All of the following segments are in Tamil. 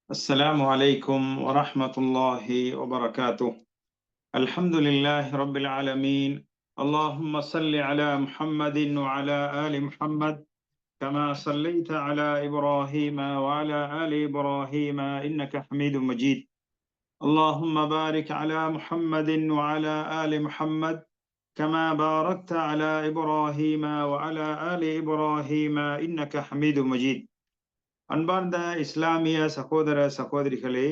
السلام عليكم ورحمة الله وبركاته. الحمد لله رب العالمين. اللهم صل على محمد وعلى آل محمد كما صليت على إبراهيم وعلى آل إبراهيم إنك حميد مجيد. اللهم بارك على محمد وعلى آل محمد كما باركت على إبراهيم وعلى آل إبراهيم إنك حميد مجيد. அன்பார்ந்த இஸ்லாமிய சகோதர சகோதரிகளே,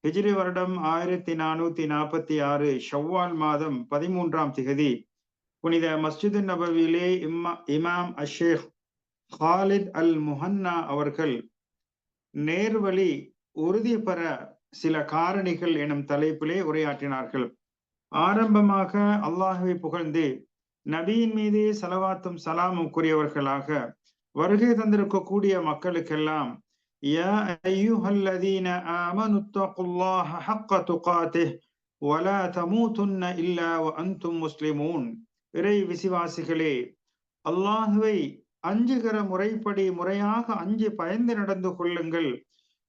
ஹிஜ்ரி வருடம் 1446 ஷவ்வால் மாதம் 13ஆம் திகதி புனித மஸ்ஜிது நபவியிலே இமாம் அஷேக் ஹாலித் அல் முஹன்னா அவர்கள் நேர்வழி உறுதி பெற சில காரணிகள் எனும் தலைப்பிலே உரையாற்றினார்கள். ஆரம்பமாக அல்லாஹுவை புகழ்ந்து நபியின் மீது ஸலவாத்தும் சலாமும் கூறியவர்களாக வருகை தந்திருக்கக்கூடிய மக்களுக்கெல்லாம் யா அய்யுஹல்லதீன ஆமனு தக்குல்லாஹ ஹக்க துகாத்திஹ் வலா தமூதுன்ன இல்லா வஅன்தும் முஸ்லிமூன். இறை விசுவாசிகளே, அல்லாஹுவை அஞ்சுகிற முறைப்படி முறையாக அஞ்சு பயந்து நடந்து கொள்ளுங்கள்.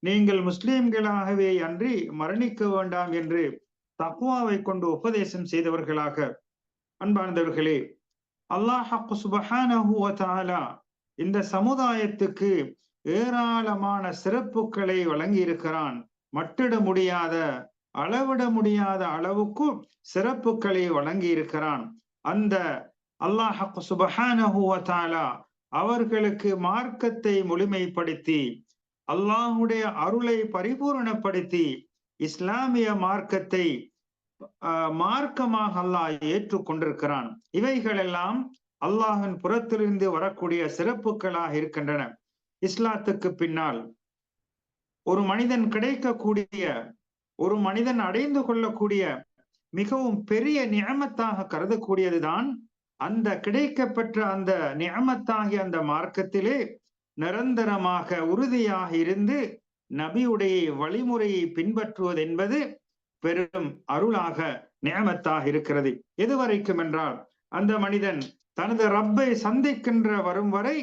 நீங்கள் முஸ்லிம்களாகவே அன்றி மரணிக்க வேண்டாம் என்று தக்வாவை கொண்டு உபதேசம் செய்தவர்களாக. அன்பார்ந்தவர்களே, அல்லாஹ் சுப்ஹானஹு வ தஆலா இந்த சமுதாயத்துக்கு ஏராளமான சிறப்புகளை வழங்கி இருக்கிறான். மட்டிட முடியாத, அளவிட முடியாத அளவுக்கு சிறப்புகளை வழங்கி இருக்கிறான். அந்த அல்லாஹ் சுப்ஹானஹு வ தஆலா அவர்களுக்கு மார்க்கத்தை முழுமைப்படுத்தி அல்லாஹுடைய அருளை பரிபூரணப்படுத்தி இஸ்லாமிய மார்க்கத்தை மார்க்கமாக அல்லாஹ் ஏற்றுக்கொண்டிருக்கிறான். இவைகளெல்லாம் அல்லாஹின் புறத்திலிருந்து வரக்கூடிய சிறப்புகளாக இருக்கின்றன. இஸ்லாத்துக்கு பின்னால் ஒரு மனிதன் கிடைக்கக்கூடிய, ஒரு மனிதன் அடைந்து கொள்ளக்கூடிய மிகவும் பெரிய நிஅமத்தாக கருதக்கூடியதுதான் அந்த கிடைக்கப்பெற்ற அந்த நிஅமத்தாகிய அந்த மார்க்கத்திலே நிரந்தரமாக உறுதியாக இருந்து நபியுடைய வழிமுறையை பின்பற்றுவது என்பது பெரும் அருளாக நிஅமத்தாக இருக்கிறது. எதுவரைக்கும் என்றால், அந்த மனிதன் தனது ரப்பை சந்திக்கின்ற வரும் வரை,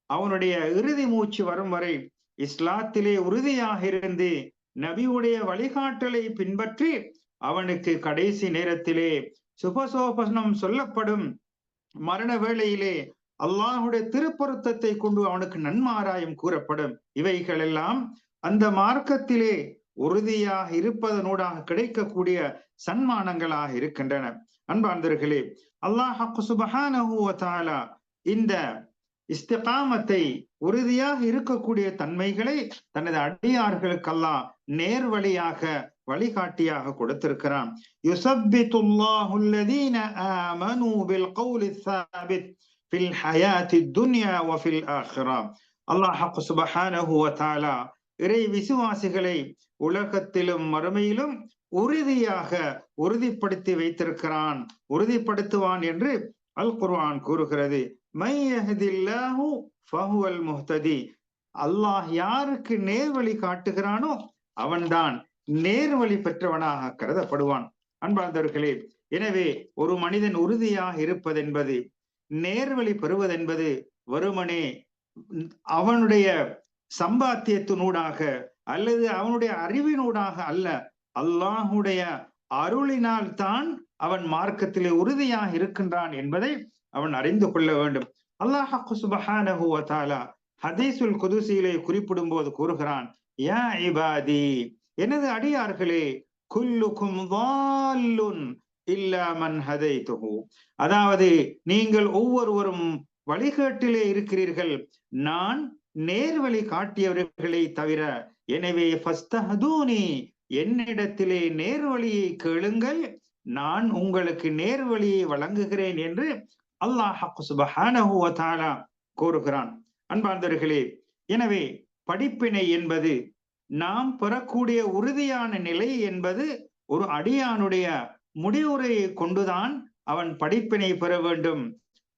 அவனுடைய இறுதி மூச்சு வரும் வரை இஸ்லாத்திலே உறுதியாக இருந்து நபியுடைய வழிகாட்டலை பின்பற்றி அவனுக்கு கடைசி நேரத்திலே சுபசோபனம் சொல்லப்படும் மரண வேளையிலே அல்லாஹுடைய திருப்பொருத்தத்தை கொண்டு அவனுக்கு நன்மாராயம் கூறப்படும். இவைகள் எல்லாம் அந்த மார்க்கத்திலே உறுதியாக இருப்பதனூடாக கிடைக்கக்கூடிய சன்மானங்களாக இருக்கின்றன. அன்பார்ந்தவர்களே, அல்லாஹ் சுப்ஹானஹு வ தஆலா இந்த இஸ்திகாமத்தை, உறுதியாக இருக்கக்கூடிய தன்மைகளை தனது அடியார்களுக்கு அல்லாஹ் நேர்வழியாக வழிகாட்டியாக கொடுத்திருக்கிறான். யுஸப்பித்துல்லாஹு அல்லதீன ஆமனூ பில் கௌலி ஸாபித் ஃபில் ஹயாத்தித் துன்யா வ ஃபில் ஆখিরা. அல்லாஹ் சுப்ஹானஹு வ தஆலா இறை விசுவாசிகளை உலகத்திலும் மறுமையிலும் உறுதியாக உறுதிப்படுத்தி வைத்திருக்கிறான், உறுதிப்படுத்துவான் என்று அல் குர்ஆன் கூறுகிறது. மை யஹ்தில்லாஹு ஃபஹுவல் முஹ்ததி. அல்லாஹ் யாருக்கு நேர்வழி காட்டுகிறானோ அவன்தான் நேர்வழி பெற்றவனாக கருதப்படுவான். அன்பார்ந்தவர்களே, எனவே ஒரு மனிதன் உறுதியாக இருப்பதென்பது, நேர்வழி பெறுவதென்பது வெறுமனே அவனுடைய சம்பாத்தியத்தினூடாக அல்லது அவனுடைய அறிவினூடாக அல்ல, அல்லாஹுடைய அருளினால் தான் அவன் மார்க்கத்திலே உறுதியாக இருக்கின்றான் என்பதை அவன் அறிந்து கொள்ள வேண்டும். அல்லாஹ் சுப்ஹானஹு வ தஆலா ஹதீஸுல் குதுஸியிலே குறிப்பிடும் போது கூறுகிறான், யா இபாதி, எனது அடியார்களே, குல்லுக்கும் ضالٌ இல்லா மன் ஹதைதுஹு. அதாவது நீங்கள் ஒவ்வொருவரும் வழிகேட்டிலே இருக்கிறீர்கள், நான் நேர்வழி காட்டியவர்களை தவிர. எனவே ஃபஸ்தஹ்தூனி, என்னிடத்திலே நேர்வழியை கேளுங்கள், நான் உங்களுக்கு நேர்வழியை வழங்குகிறேன் என்று அல்லாஹ் சுப்ஹானஹு வ தஆலா கூறுகிறான். அன்பார்ந்தவர்களே, எனவே படிப்பினை என்பது, நாம் பெறக்கூடிய உறுதியான நிலை என்பது ஒரு அடியானுடைய முடிவுரையை கொண்டுதான் அவன் படிப்பினை பெற வேண்டும்.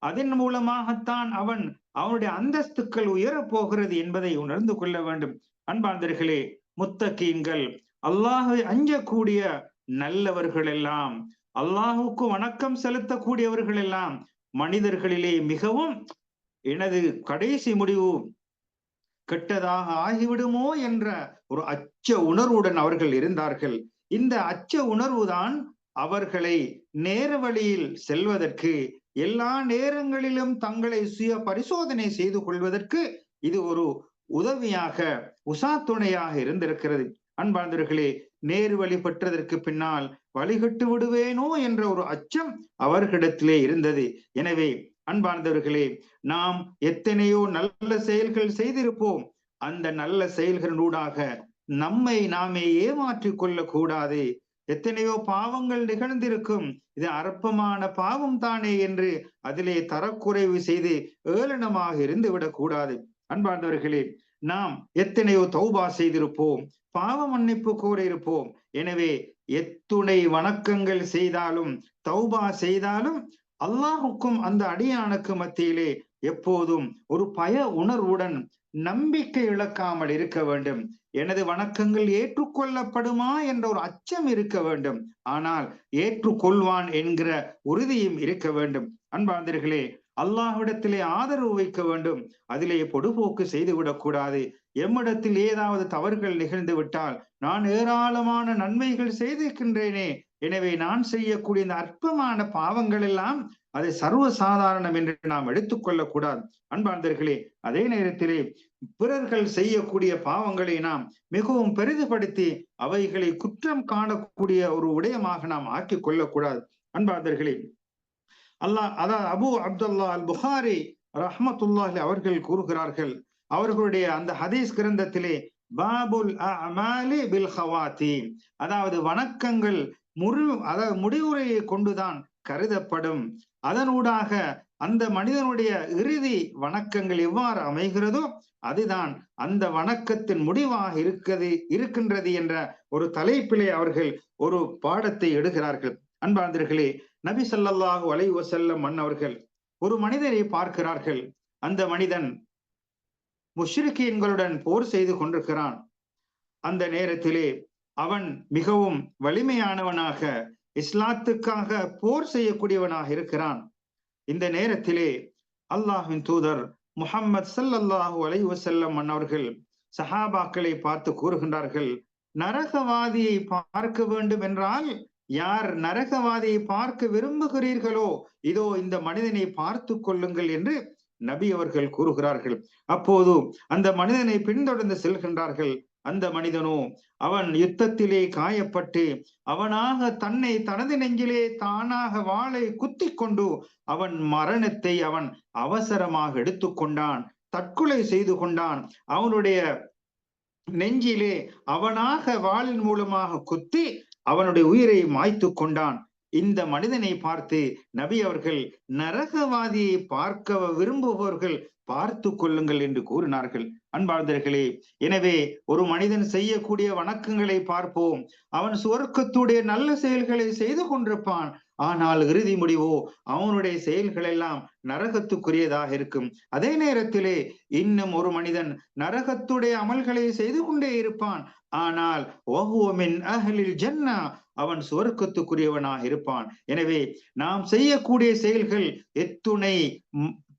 அதன் மூலமாகத்தான் அவனுடைய அந்தஸ்துக்கள் உயரப் போகிறது என்பதை உணர்ந்து கொள்ள வேண்டும். அன்பார்ந்தவர்களே, முத்தகீன்கள், அல்லாஹை அஞ்சக்கூடிய நல்லவர்கள் எல்லாம், அல்லாஹுக்கு வணக்கம் செலுத்தக்கூடியவர்கள் எல்லாம் மனிதர்களிலே மிகவும் எனது கடைசி முடிவு கெட்டதாக ஆகிவிடுமோ என்ற ஒரு அச்ச உணர்வுடன் அவர்கள் இருந்தார்கள். இந்த அச்ச உணர்வுதான் அவர்களை நேர வழியில் செல்வதற்கு, எல்லா நேரங்களிலும் தங்களை சுய பரிசோதனை செய்து கொள்வதற்கு இது ஒரு உதவியாக, உசாத்துணையாக இருந்திருக்கிறது. அன்பார்ந்தவர்களே, நேரு வழி பெற்றதற்கு பின்னால் வழிகட்டு விடுவேனோ என்ற ஒரு அச்சம் அவர்களிடத்திலே இருந்தது. எனவே அன்பார்ந்தவர்களே, நாம் எத்தனையோ நல்ல செயல்கள் செய்திருப்போம். அந்த நல்ல செயல்களூடாக நம்மை நாமே ஏமாற்றிக் கொள்ளக் கூடாது. எத்தனையோ பாவங்கள் நிகழ்ந்திருக்கும், இது அற்பமான பாவம் தானே என்று அதிலே தரக்குறைவு செய்து ஏளனமாக இருந்து விடக் கூடாது. அன்பார்ந்தவர்களே, நாம் எத்தனையோ தௌபா செய்திருப்போம், பாவ மன்னிப்பு கோரி இருப்போம். எனவே எத்துணை வணக்கங்கள் செய்தாலும், தௌபா செய்தாலும், அல்லாஹுக்கும் அந்த அடியானுக்கு மத்தியிலே எப்போதும் ஒரு பய உணர்வுடன் நம்பிக்கை இழக்காமல் இருக்க வேண்டும். எனது வணக்கங்கள் ஏற்றுக்கொள்ளப்படுமா என்ற ஒரு அச்சம் இருக்க வேண்டும். ஆனால் ஏற்றுக்கொள்வான் என்கிற உறுதியும் இருக்க வேண்டும். அன்பார்ந்தவர்களே, அல்லாஹ்விடத்திலே ஆதரவு வைக்க வேண்டும். அதிலே பொடுபோக்கு செய்துவிடக் கூடாது. எம்மிடத்தில் ஏதாவது தவறுகள் நிகழ்ந்து விட்டால், நான் ஏராளமான நன்மைகள் செய்திருக்கின்றேனே, எனவே நான் செய்யக்கூடிய இந்த அற்பமான பாவங்கள் எல்லாம் அதை சர்வ சாதாரணம் என்று நாம் எடுத்துக்கொள்ளக் கூடாது. அன்பார்ந்தவர்களே, அதே நேரத்திலே பிறர்கள் செய்யக்கூடிய பாவங்களை நாம் மிகவும் பெரிதுபடுத்தி அவைகளை குற்றம் காணக்கூடிய ஒரு விடயமாக நாம் ஆக்கிக் கொள்ளக்கூடாது. அன்பார்ந்தவர்களே, அதாவது அபு அப்துல்லா அல் புகாரி ரஹ்மத்துல்லாஹி அவர்கள் கூறுகிறார்கள், அவர்களுடைய அந்த ஹதீஸ் கிரந்தத்திலே, பாபுல் அமாலி பில் ஹவாத்தீம், அதாவது வணக்கங்கள் முடிவுரையை கொண்டுதான் கருதப்படும். அதனூடாக அந்த மனிதனுடைய இறுதி வணக்கங்கள் எவ்வாறு அமைகிறதோ அதுதான் அந்த வணக்கத்தின் முடிவாக இருக்கின்றது என்ற ஒரு தலைப்பிலே அவர்கள் ஒரு பாடத்தை எடுக்கிறார்கள். அன்பார்ந்தவர்களே, நபி ஸல்லல்லாஹு அலைஹி வஸல்லம் அவர்கள் ஒரு மனிதரை பார்க்கிறார்கள். அந்த மனிதன் முஷ்ரிக்கீன்களுடன் போர் செய்து கொண்டிருக்கிறான். அந்த நேரத்திலே அவன் மிகவும் வலிமையானவனாக, இஸ்லாத்துக்காக போர் செய்யக்கூடியவனாக இருக்கிறான். இந்த நேரத்திலே அல்லாஹ்வின் தூதர் முஹம்மது ஸல்லல்லாஹு அலைஹி வஸல்லம் அவர்கள் சஹாபாக்களை பார்த்து கூறுகின்றார்கள், நரகவாதியை பார்க்க வேண்டும் என்றால், யார் நரகவாதியை பார்க்க விரும்புகிறீர்களோ இதோ இந்த மனிதனை பார்த்து கொள்ளுங்கள் என்று நபி அவர்கள் கூறுகிறார்கள். அப்போது அந்த மனிதனை பின்தொடர்ந்து செல்கின்றார்கள். அந்த மனிதனோ அவன் யுத்தத்திலே காயப்பட்டு அவனாக தன்னை தனது நெஞ்சிலே தானாக வாளை குத்தி கொண்டு அவன் மரணத்தை அவன் அவசரமாக எடுத்துக்கொண்டான், தற்கொலை செய்து கொண்டான். அவனுடைய நெஞ்சிலே அவனாக வாளின் மூலமாக குத்தி அவனுடைய உயிரை மாய்த்து கொண்டான். இந்த மனிதனை பார்த்து நபி அவர்கள், நரகவாதியை பார்க்க விரும்புபவர்கள் பார்த்து கொள்ளுங்கள் என்று கூறினார்கள். அன்பார்ந்தவர்களே, எனவே ஒரு மனிதன் செய்யக்கூடிய வணக்கங்களை பார்ப்போம். அவன் சுவர்க்கத்துடைய நல்ல செயல்களை செய்து கொண்டிருப்பான். ஆனால் இறுதி முடிவோ அவனுடைய செயல்கள் எல்லாம் நரகத்துக்குரியதாக இருக்கும். அதே நேரத்திலே இன்னும் ஒரு மனிதன் நரகத்துடைய அமல்களை செய்து கொண்டே இருப்பான். ஆனால் அஹ்லில் ஜன்னா, அவன் சுவர்க்கத்துக்குரியவனாக இருப்பான். எனவே நாம் செய்யக்கூடிய செயல்கள் எத்துணை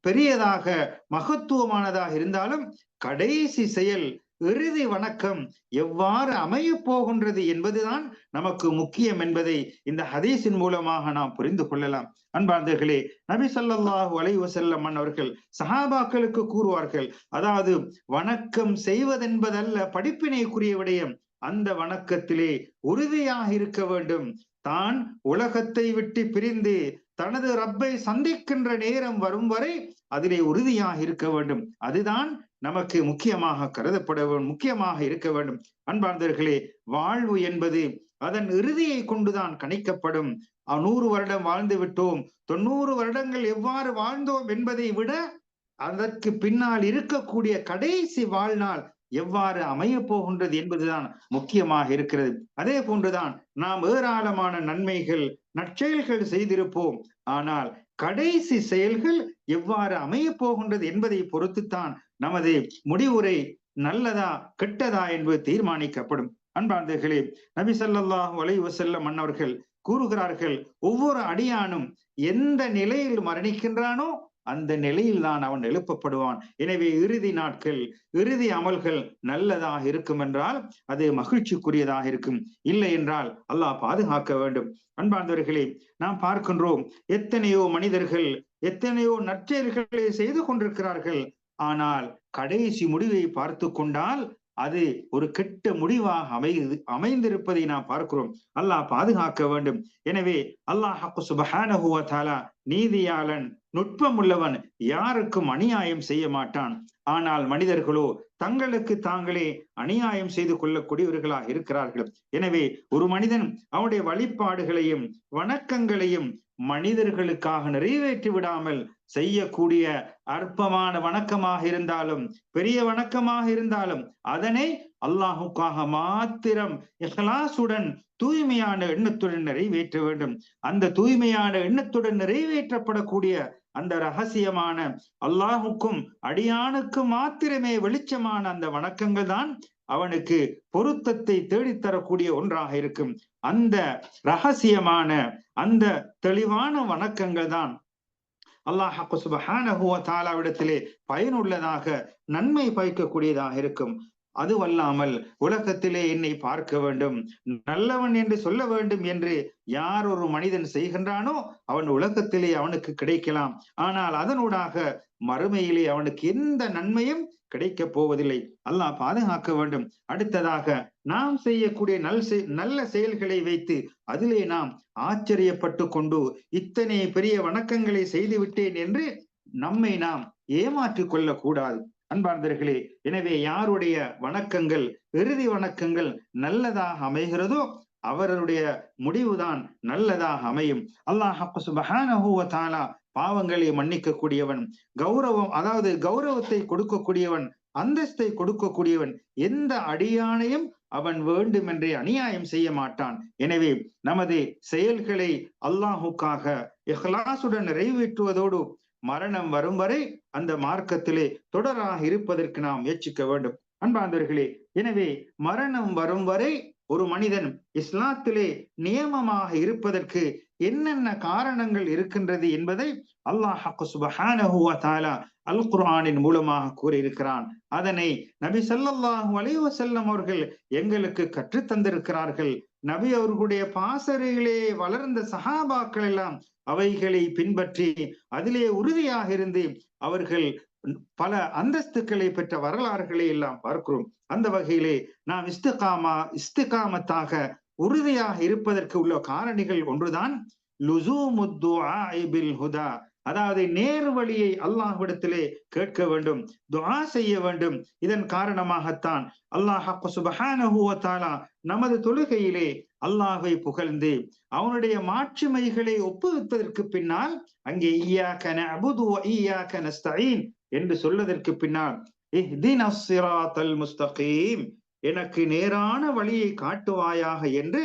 பெரியதாக மகத்துவமானதாக இருந்தாலும் கடைசி செயல், இறுதி வணக்கம் எவ்வாறு அமைய போகின்றது என்பதுதான் நமக்கு முக்கியம் என்பதை இந்த ஹதீஸின் மூலமாக நாம் புரிந்து கொள்ளலாம். அன்பார்ந்தவர்களே, நபி ஸல்லல்லாஹு அலைஹி வஸல்லம் அவர்கள் சஹாபாக்களுக்கு கூறுவார்கள், அதாவது வணக்கம் செய்வதென்பதல்ல படிப்பினைக்குரிய விடயம், அந்த வணக்கத்திலே உறுதியாக இருக்க வேண்டும். தான் உலகத்தை விட்டு பிரிந்து தனது ரப்பை சந்திக்கின்ற நேரம் வரும் வரை அதிலே உறுதியாக இருக்க வேண்டும். அதுதான் நமக்கு முக்கியமாக கருதப்பட முக்கியமாக இருக்க வேண்டும். அன்பார்ந்தவர்களே, வாழ்வு என்பது அதன் இறுதியை கொண்டுதான் கணிக்கப்படும். 100 வருடம் வாழ்ந்து விட்டோம், 90 வருடங்கள் எவ்வாறு வாழ்ந்தோம் என்பதை விட அதற்கு பின்னால் இருக்கக்கூடிய கடைசி வாழ்நாள் எவ்வாறு அமைய போகின்றது என்பதுதான் முக்கியமாக இருக்கிறது. அதே போன்றுதான் நாம் ஏராளமான நன்மைகள் நற்செயல்கள் செய்திருப்போம். ஆனால் கடைசி செயல்கள் எவ்வாறு அமைய போகின்றது என்பதை பொறுத்துத்தான் நமது முடிவுரை நல்லதா கெட்டதா என்பது தீர்மானிக்கப்படும். அன்பார்ந்தவர்களே, நபி ஸல்லல்லாஹு அலைஹி வஸல்லம் அவர்கள் கூறுகிறார்கள், ஒவ்வொரு அடியானும் எந்த நிலையில் மரணிக்கின்றானோ அந்த நிலையில் தான் அவன் எழுப்பப்படுவான். எனவே இறுதி நாட்கள், இறுதி அமல்கள் நல்லதாக இருக்கும் என்றால் அது மகிழ்ச்சிக்குரியதாக இருக்கும். இல்லை என்றால் அல்லாஹ் பாதுகாக்க வேண்டும். அன்பார்ந்தவர்களே, நாம் பார்க்கின்றோம் எத்தனையோ மனிதர்கள் எத்தனையோ நற்செயல்களை செய்து கொண்டிருக்கிறார்கள். ஆனால் கடைசி முடிவை பார்த்து கொண்டால் அது ஒரு கெட்ட முடிவாக அமைந்திருப்பதை நாம் பார்க்கிறோம். அல்லாஹ் பாதுகாக்க வேண்டும். எனவே அல்லாஹ் சுப்ஹானஹு வ தஆலா நீதியாளன், நுட்பமுள்ளவன், யாருக்கும் அநியாயம் செய்ய மாட்டான். ஆனால் மனிதர்களோ தங்களுக்கு தாங்களே அநியாயம் செய்து கொள்ளக்கூடியவர்களாக இருக்கிறார்கள். எனவே ஒரு மனிதன் அவனுடைய வழிபாடுகளையும் வணக்கங்களையும் மனிதர்களுக்காக நிறைவேற்றி விடாமல் செய்யக்கூடிய அற்பமான வணக்கமாக இருந்தாலும் பெரிய வணக்கமாக இருந்தாலும் அதனை அல்லாஹுக்காக மாத்திரம் இஹ்லாசுடன் தூய்மையான எண்ணத்துடன் நிறைவேற்ற வேண்டும். அந்த தூய்மையான எண்ணத்துடன் நிறைவேற்றப்படக்கூடிய அந்த ரகசியமான அல்லாஹுக்கும் அடியானுக்கும் மாத்திரமே வெளிச்சமான அந்த வணக்கங்கள் தான் அவனுக்கு பொருத்தத்தை தேடித்தரக்கூடிய ஒன்றாக இருக்கும். அந்த ரகசியமான அந்த தெளிவான வணக்கங்கள் தான் அல்லாஹ் சுப்ஹானஹு வ தஆலாவிடத்திலே பயனுள்ளதாக நன்மை பயக்கக்கூடியதாக இருக்கும். அதுவல்லாமல் உலகத்திலே என்னை பார்க்க வேண்டும், நல்லவன் என்று சொல்ல வேண்டும் என்று யார் ஒரு மனிதன் செய்கின்றானோ அவன் உலகத்திலே அவனுக்கு கிடைக்கலாம். ஆனால் அதனூடாக மறுமையிலே அவனுக்கு எந்த நன்மையும் கிடைக்க போவதில்லை. அல்லாஹ் பாதுகாக்க வேண்டும். அடுத்ததாக நாம் செய்யக்கூடிய நல்ல செயல்களை வைத்து அதிலே நாம் ஆச்சரியப்பட்டு கொண்டு இத்தனை பெரிய வணக்கங்களை செய்து விட்டேன் என்று நம்மை நாம் ஏமாற்றிக் கொள்ளக் கூடாது. அன்பார்ந்தவர்களே, எனவே யாருடைய வணக்கங்கள் இறுதி வணக்கங்கள் நல்லதாக அமைகிறதோ அவருடைய முடிவுதான் நல்லதாக அமையும். அல்லாஹ் சுப்ஹானஹு வ தஆலா பாவங்களை மன்னிக்க கூடியவன், கௌரவத்தை கொடுக்கக்கூடியவன், அந்தஸ்தை கொடுக்கக்கூடியவன். எந்த அடியானையும் அவன் வேண்டுமென்றே அநியாயம் செய்ய மாட்டான். எனவே நமது செயல்களை அல்லாஹுக்காக இஹ்லாசுடன் நிறைவேற்றுவதோடு மரணம் வரும் வரை அந்த மார்க்கத்திலே தொடராக இருப்பதற்கு நாம் முயற்சிக்க வேண்டும். அன்பார்ந்தவர்களே, எனவே மரணம் வரும் வரை ஒரு மனிதன் இஸ்லாத்திலே நியமமாக இருப்பதற்கு என்னென்ன காரணங்கள் இருக்கின்றது என்பதை அல்லாஹ் சுப்ஹானஹு வ தஆலா அல் குர்ஆனின் மூலமாக கூறியிருக்கிறான். அதனை நபி ஸல்லல்லாஹு அலைஹி வஸல்லம் அவர்கள் எங்களுக்கு கற்றுத் தந்திருக்கிறார்கள். நபி அவர்களுடைய பாசறையிலே வளர்ந்த சஹாபாக்கள் எல்லாம் அவைகளை பின்பற்றி அதிலே உறுதியாக இருந்து அவர்கள் பல அந்தஸ்துக்களை பெற்ற வரலாறுகளை எல்லாம் பார்க்கிறோம். அந்த வகையிலே நாம் இஸ்திகாமத்தாக உறுதியாக இருப்பதற்கு உள்ள காரணிகள் ஒன்றுதான் லுஸூமுத் துஆஇ பில் ஹுதா, அதாவது நேர் வழியை அல்லாஹ்விடத்திலே கேட்க வேண்டும், துஆ செய்ய வேண்டும். இதன் காரணமாகத்தான் அல்லாஹ் சுப்ஹானஹு வ தஆலா நமது தொழுகையிலே அல்லாஹ்வை புகழ்ந்து அவனுடைய மாட்சிமைகளை ஒப்புவித்ததற்கு பின்னால் அங்கே இய்யாக நஅபுது வ இய்யாக நஸ்தஈன் என்று சொல்வதற்கு பின்னால் இஹ்தினஸ் ஸிராத்தல் முஸ்தகீம், எனக்கு நேரான வழியை காட்டுவாயாக என்று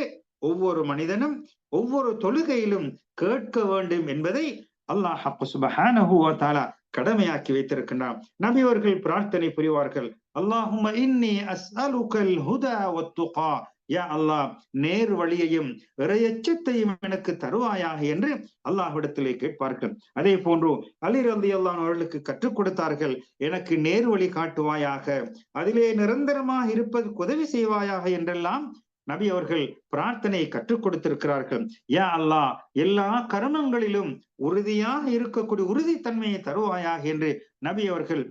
ஒவ்வொரு மனிதனும் ஒவ்வொரு தொழுகையிலும் கேட்க வேண்டும் என்பதை அல்லாஹ் சுப்ஹானஹு வ தஆலா கடமையாக்கி வைத்திருக்கின்றான். நபி அவர்கள் பிரார்த்தனை புரிவார்கள், அல்லாஹும்ம இன்னி அஸ்அலுகல் ஹுதா வத்துகா, யா அல்லாஹ் நேர் வழியையும் இறையச்சத்தையும் எனக்கு தருவாயாக என்று அல்லாஹ்விடத்திலே கேட்பார்கள். அதே போன்று அலி ரலியல்லாஹு அவர்களுக்கு கற்றுக் கொடுத்தார்கள், எனக்கு நேர் வழி காட்டுவாயாக, அதிலே நிரந்தரமாக இருப்பதற்கு உதவி செய்வாயாக என்றெல்லாம் நபி அவர்கள் பிரார்த்தனையை கற்றுக் கொடுத்திருக்கிறார்கள். யா அல்லாஹ் எல்லா கர்மங்களிலும் உறுதியாக இருக்கக்கூடிய உறுதித்தன்மையை தருவாயாக என்று நபி அவர்கள்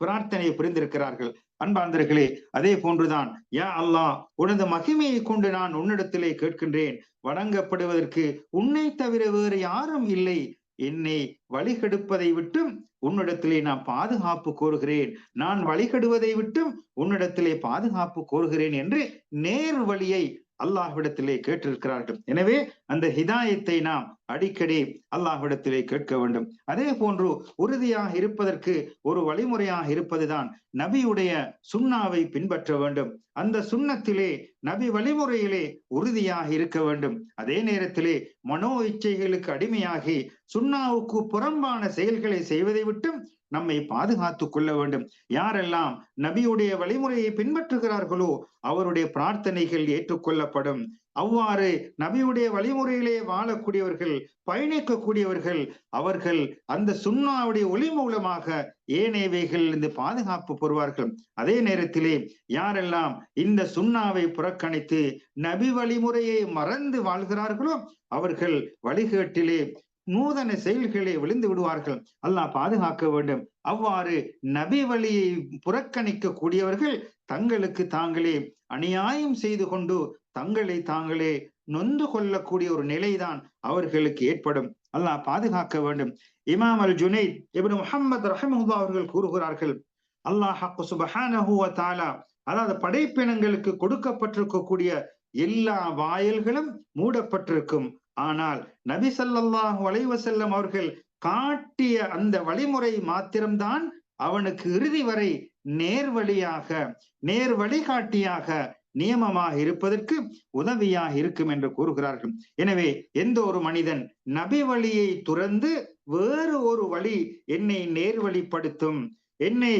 பிரார்த்தனையை புரிந்திருக்கிறார்கள். அன்பார்ந்தவர்களே, அதே போன்றுதான் யா அல்லாஹ் உனது மகிமையை கொண்டு நான் உன்னிடத்திலே கேட்கின்றேன், வணங்கப்படுவதற்கு உன்னை தவிர வேறு யாரும் இல்லை, என்னை வழிகெடுப்பதை விட்டும் உன்னிடத்திலே நான் பாதுகாப்பு கோருகிறேன், நான் வழிகெடுவதை விட்டும் உன்னிடத்திலே பாதுகாப்பு கோருகிறேன் என்று நேர் வழியை அல்லாஹ்விடத்திலே கேட்டிருக்கிறார்கள். எனவே அந்த ஹிதாயத்தை நாம் அடிக்கடி அல்லாஹ்விடத்திலே கேட்க வேண்டும். அதே போன்று உறுதியாக இருப்பதற்கு ஒரு வழிமுறையாக இருப்பதுதான் நபியுடைய சுன்னாவை பின்பற்ற வேண்டும். அந்த சுன்னத்திலே நபி வழிமுறையிலே உறுதியாக இருக்க வேண்டும். அதே நேரத்திலே மனோ இச்சைகளுக்கு அடிமையாகி சுன்னாவுக்கு புறம்பான செயல்களை செய்வதை விட்டும் நம்மை பாதுகாத்துக் கொள்ள வேண்டும். யாரெல்லாம் நபியுடைய வழிமுறையை பின்பற்றுகிறார்களோ அவருடைய பிரார்த்தனைகள் ஏற்றுக்கொள்ளப்படும். அவ்வாறு நபியுடைய வழிமுறையிலே வாழக்கூடியவர்கள், பயணிக்கக்கூடியவர்கள், அவர்கள் அந்த சுன்னாவுடைய ஒளி மூலமாக ஏனையவைகள் இருந்து பாதுகாப்பு பெறுவார்கள். அதே நேரத்திலே யாரெல்லாம் இந்த சுன்னாவை புறக்கணித்து நபி வழிமுறையை மறந்து வாழ்கிறார்களோ அவர்கள் வழிகேட்டிலே நூதன செயல்களை விழுந்து விடுவார்கள். அல்லாஹ் பாதுகாக்க வேண்டும். அவ்வாறு நபி வழியை புறக்கணிக்க கூடியவர்கள் தங்களுக்கு தாங்களே அநியாயம் செய்து கொண்டு தங்களை தாங்களே நொந்து கொள்ளக்கூடிய ஒரு நிலைதான் அவர்களுக்கு ஏற்படும். அல்லாஹ் பாதுகாக்க வேண்டும். இமாம் அல் ஜுனைத் இப்னு முஹம்மது ரஹிமஹுல்லாஹ் அவர்கள் கூறுகிறார்கள், அல்லாஹ் சுப்ஹானஹு வ தஆலா, அதாவது படைப்பினங்களுக்கு கொடுக்கப்பட்டிருக்கக்கூடிய எல்லா வாயில்களும் மூடப்பட்டிருக்கும். ஆனால் நபி ஸல்லல்லாஹு அலைஹி வஸல்லம் அவர்கள் காட்டிய அந்த வழிமுறை மாத்திரம்தான் அவனுக்கு இறுதி வரை நேர்வழியாக, நேர் வழிகாட்டியாக, நியமமாக இருப்பதற்கு உதவியாக இருக்கும் என்று கூறுகிறார்கள். எனவே எந்த ஒரு மனிதன் நபி வழியை துறந்து வேறு ஒரு வழி என்னை நேர்வழிப்படுத்தும், என்னை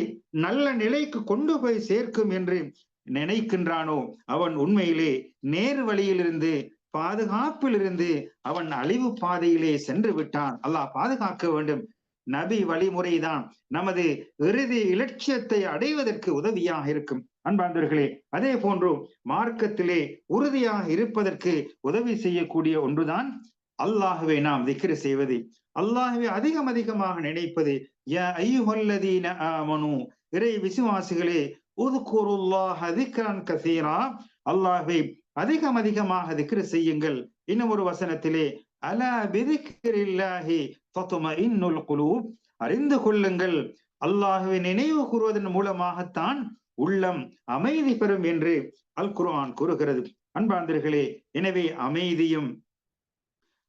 நல்ல நிலைக்கு கொண்டு போய் சேர்க்கும் என்று நினைக்கின்றானோ அவன் உண்மையிலே நேர் வழியிலிருந்து, பாதுகாப்பில் இருந்து அவன் அழிவு பாதையிலே சென்று விட்டான். அல்லாஹ் பாதுகாக்க வேண்டும். நபி வழிமுறைதான் நமது இறுதி இலட்சியத்தை அடைவதற்கு உதவியாக இருக்கும். அன்பார்ந்தவர்களே, அதே போன்று மார்க்கத்திலே உறுதியாக இருப்பதற்கு உதவி செய்யக்கூடிய ஒன்றுதான் அல்லாஹுவை நாம் திக்ர் செய்வது, அல்லாஹுவை அதிகமாக நினைப்பது. யா அய்யுஹல்லதீன ஆமனூ, இறை விசுவாசிகளே, உத்குருல்லாஹ திக்ரன் கஸீரா, அல்லாஹ்வை அதிகமாக திக்ர் செய்யுங்கள். இன்னும் ஒரு வசனத்திலே அலா பிதிக்ரில்லாஹி தத்மஇன்னுல் குலூப், அறிந்து கொள்ளுங்கள் அல்லாஹ்வை நினைவு கூறுவதன் மூலமாகத்தான் உள்ளம் அமைதி பெறும் என்று அல் குர்ஆன் கூறுகிறது. அன்பார்ந்தவர்களே, எனவே அமைதியும்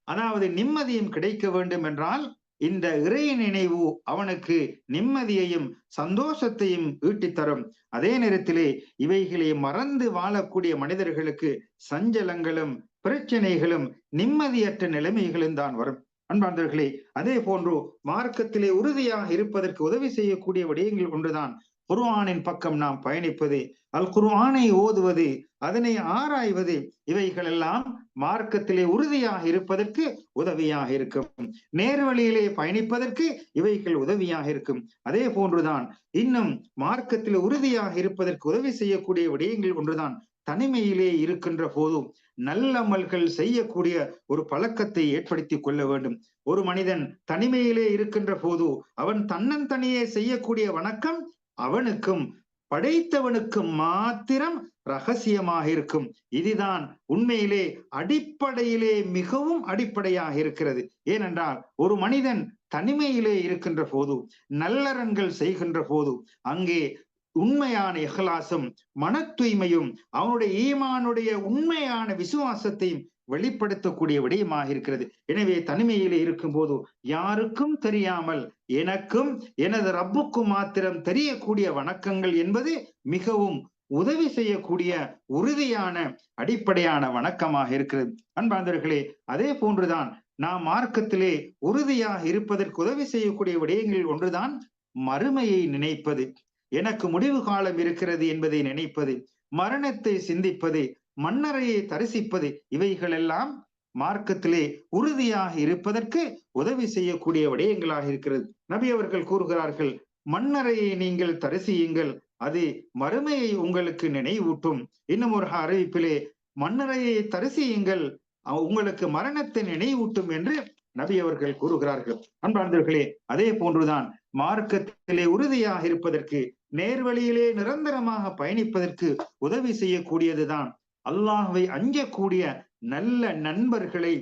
அதாவது நிம்மதியும் கிடைக்க வேண்டும் என்றால் இந்த இறை நினைவு அவனுக்கு நிம்மதியையும் சந்தோஷத்தையும் ஈட்டித்தரும். அதே நேரத்திலே இவைகளை மறந்து வாழக்கூடிய மனிதர்களுக்கு சஞ்சலங்களும் பிரச்சனைகளும் நிம்மதியற்ற நிலைமைகளும் தான் வரும். அன்பார்ந்தவர்களே, அதே போன்று மார்க்கத்திலே உறுதியாக இருப்பதற்கு உதவி செய்யக்கூடிய விடயங்கள் ஒன்றுதான் குர்ஆனின் பக்கம் நாம் பயணிப்பது, அல் குர்ஆனை ஓதுவது, அதனை ஆராய்வது. இவைகள் எல்லாம் மார்க்கத்திலே உறுதியாக இருப்பதற்கு உதவியாக இருக்கும். நேர்வழியிலே பயணிப்பதற்கு இவைகள் உதவியாக இருக்கும். அதே போன்றுதான் இன்னும் மார்க்கத்திலே உறுதியாக இருப்பதற்கு உதவி செய்யக்கூடிய விடயங்கள் ஒன்றுதான் தனிமையிலே இருக்கின்ற போது நல்லமல்கள் செய்யக்கூடிய ஒரு பழக்கத்தை ஏற்படுத்தி கொள்ள வேண்டும். ஒரு மனிதன் தனிமையிலே இருக்கின்ற போது அவன் தன்னந்தனியே செய்யக்கூடிய வணக்கம் அவனுக்கும் படைத்தவனுக்கும் மாத்திரம் ரகசியமாக இருக்கும். இதுதான் உண்மையிலே அடிப்படையிலே மிகவும் அடிப்படையாக இருக்கிறது. ஏனென்றால் ஒரு மனிதன் தனிமையிலே இருக்கின்ற போது, நல்லறன்கள் செய்கின்ற போது, அங்கே உண்மையான இஹ்லாஸும் மன தூய்மையும் அவனுடைய ஈமானுடைய உண்மையான விசுவாசத்தையும் வெளிப்படுத்தக்கூடிய விடயமாக இருக்கிறது. எனவே தனிமையிலே இருக்கும் போது யாருக்கும் தெரியாமல் எனக்கும் எனது ரப்புக்கும் மாத்திரம் தெரியக்கூடிய வணக்கங்கள் என்பது மிகவும் உதவி செய்யக்கூடிய உறுதியான அடிப்படையான வணக்கமாக இருக்கிறது. அன்பார்ந்தவர்களே, அதே போன்றுதான் நாம் மார்க்கத்திலே உறுதியாக இருப்பதற்கு உதவி செய்யக்கூடிய விடயங்களில் ஒன்றுதான் மறுமையை நினைப்பது. எனக்கு முடிவு காலம் இருக்கிறது என்பதை நினைப்பது, மரணத்தை சிந்திப்பது, மன்னரையை தரிசிப்பது. இவைகள் எல்லாம் மார்க்கத்திலே உறுதியாக இருப்பதற்கு உதவி செய்யக்கூடிய விடயங்களாக இருக்கிறது. நபி அவர்கள் கூறுகிறார்கள், மன்னரையை நீங்கள் தரிசியுங்கள், அது மறுமையை உங்களுக்கு நினைவூட்டும். இன்னும் ஒரு அறிவிப்பிலே மன்னரையை தரிசியுங்கள், உங்களுக்கு மரணத்தை நினைவூட்டும் என்று நபி அவர்கள் கூறுகிறார்கள். அன்பார்ந்தவர்களே, அதே போன்றுதான் மார்க்கத்திலே உறுதியாக இருப்பதற்கு, நேர்வழியிலே நிரந்தரமாக பயணிப்பதற்கு உதவி செய்யக்கூடியதுதான் அல்லாஹ்வை அஞ்சக்கூடிய நல்ல நண்பர்களை,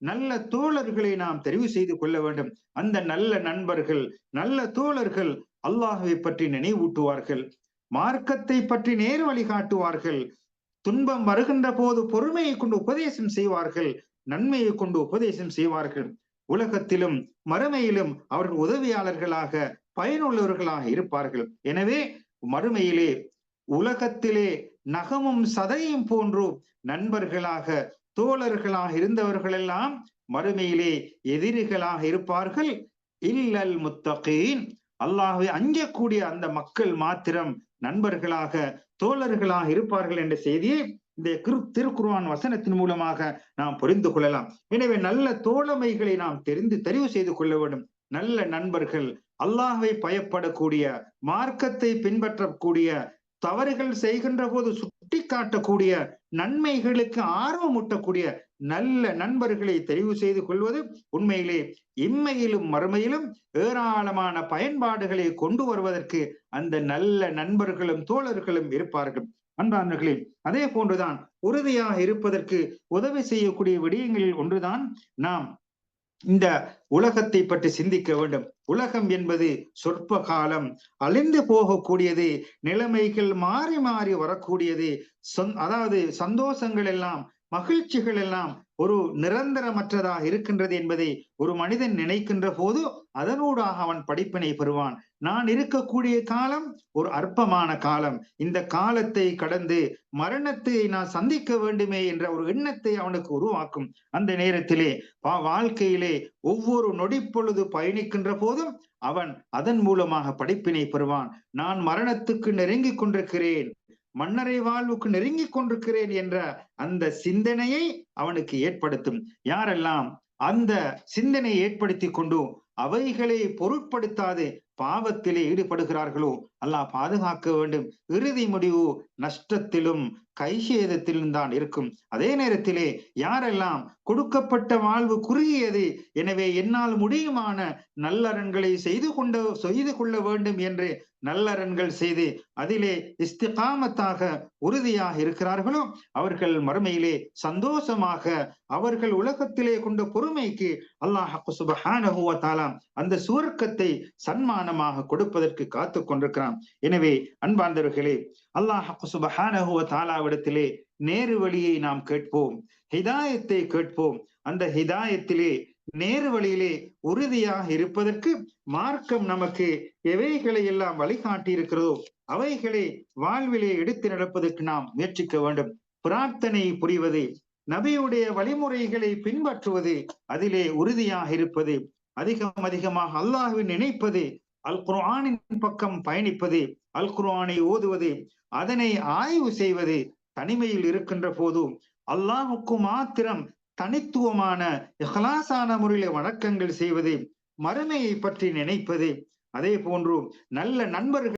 நல்ல தோழர்களை நாம் தெரிவு செய்து கொள்ள வேண்டும். அந்த நல்ல நண்பர்கள், நல்ல தோழர்கள் அல்லாஹ்வை பற்றி நினைவூட்டுவார்கள், மார்க்கத்தை பற்றி நேர் வழி காட்டுவார்கள், துன்பம் வருகின்ற போது பொறுமையை கொண்டு உபதேசம் செய்வார்கள், நன்மையை கொண்டு உபதேசம் செய்வார்கள். உலகத்திலும் மறுமையிலும் அவர்கள் உதவியாளர்களாக, பயனுள்ளவர்களாக இருப்பார்கள். எனவே மறுமையிலே உலகத்திலே நகமும் சதையும் போன்று நண்பர்களாக, தோழர்களாக இருந்தவர்கள் எல்லாம் மறுமையிலே எதிரிகளாக இருப்பார்கள். இல்லல் முத்தகீன், அல்லாஹ்வை அஞ்சக்கூடிய அந்த மக்கள் மாத்திரம் நண்பர்களாக, தோழர்களாக இருப்பார்கள் என்ற செய்தியை இந்த திருக்குர்ஆன் வசனத்தின் மூலமாக நாம் புரிந்து கொள்ளலாம். எனவே நல்ல தோழமைகளை நாம் தெரிவு செய்து கொள்ள வேண்டும். நல்ல நண்பர்கள், அல்லாஹ்வை பயப்படக்கூடிய, மார்க்கத்தை பின்பற்றக்கூடிய, தவறுகள் செய்கின்ற போது சுட்டி காட்டக்கூடிய, நன்மைகளுக்கு ஆர்வமூட்டக்கூடிய நல்ல நண்பர்களை தெரிவு செய்து கொள்வது உண்மையிலே இம்மையிலும் மறுமையிலும் ஏராளமான பயன்பாடுகளை கொண்டு வருவதற்கு அந்த நல்ல நண்பர்களும் தோழர்களும் இருப்பார்கள். அன்பானவர்களே, அதே போன்றுதான் உறுதியாக இருப்பதற்கு உதவி செய்யக்கூடிய விடயங்களில் ஒன்றுதான் நாம் இந்த உலகத்தை பற்றி சிந்திக்க வேண்டும். உலகம் என்பது சொற்ப காலம், அழிந்து போகக்கூடியது, நிலைமைகள் மாறி மாறி வரக்கூடியது. அதாவது சந்தோஷங்கள் எல்லாம், மகிழ்ச்சிகள் எல்லாம் ஒரு நிரந்தரமற்றதாக இருக்கின்றது என்பதை ஒரு மனிதன் நினைக்கின்ற போது அதனூடாக அவன் படிப்பினை பெறுவான். நான் இருக்கக்கூடிய காலம் ஒரு அற்பமான காலம், இந்த காலத்தை கடந்து மரணத்தை நான் சந்திக்க வேண்டுமே என்ற ஒரு எண்ணத்தை அவனுக்கு உருவாக்கும். அந்த நேரத்திலே வாழ்க்கையிலே ஒவ்வொரு நொடிப்பொழுது பயணிக்கின்ற போதும் அவன் அதன் மூலமாக படிப்பினை பெறுவான். நான் மரணத்துக்கு நெருங்கி கொண்டிருக்கிறேன், மன்னரை வாழ்வுக்கு நெருங்கி கொண்டிருக்கிறேன் என்ற அந்த சிந்தனையை அவனுக்கு ஏற்படுத்தும். யாரெல்லாம் அந்த சிந்தனையை ஏற்படுத்தி கொண்டு அவைகளை பொருட்படுத்தாது பாவத்திலே ஈடுபடுகிறார்களோ அல்லாஹ் பாதுகாக்க வேண்டும். இறுதி முடிவு நஷ்டத்திலும் கைசேதத்திலும் தான் இருக்கும். அதே நேரத்திலே யாரெல்லாம் கொடுக்கப்பட்ட வாழ்வு குறுகியது, எனவே என்னால் முடியுமான நல்லறன்களை செய்து கொள்ள வேண்டும் என்று நல்லறன்கள் செய்து அதிலே இஸ்திகாமத்தாக உறுதியாக இருக்கிறார்களோ அவர்கள் மறுமையிலே சந்தோஷமாக, அவர்கள் உலகத்திலே கொண்ட பொறுமைக்கு அல்லாஹ் சுப்ஹானஹு வ தஆலா அந்த சுவர்க்கத்தை சன்மானமாக கொடுப்பதற்கு காத்துக் கொண்டிருக்கிறான். எனவே அன்பார்ந்தவர்களே, அல்லாஹ் சுப்ஹானஹு வ தஆலாவிடத்திலே நேரு வழியை நாம் கேட்போம், ஹிதாயத்தை கேட்போம். அந்த ஹிதாயத்திலே நேரு வழியிலே உறுதியாக இருப்பதற்கு மார்க்கம் நமக்கு எவைகளை எல்லாம் வழிகாட்டி இருக்கிறதோ அவைகளை வாழ்விலே எடுத்து நடப்பதற்கு நாம் முயற்சிக்க வேண்டும். பிரார்த்தனை புரிவது, நபியுடைய வழிமுறைகளை பின்பற்றுவது, அதிலே உறுதியாக இருப்பது, அதிகமாக அல்லாஹ்வை நினைப்பது, அல் குர்ஆனின் பக்கம் பயணிப்பது, அல் குர்ஆனை ஓதுவது, அதனை ஆய்வு செய்வது, தனிமையில் இருக்கின்ற போது அல்லாஹுக்கு மாத்திரம் தனித்துவமான இஹ்லாஸான முறையில வணக்கங்கள் செய்வது, மறுமையை பற்றி நினைப்பது, அதே போன்று நல்ல நண்பர்கள்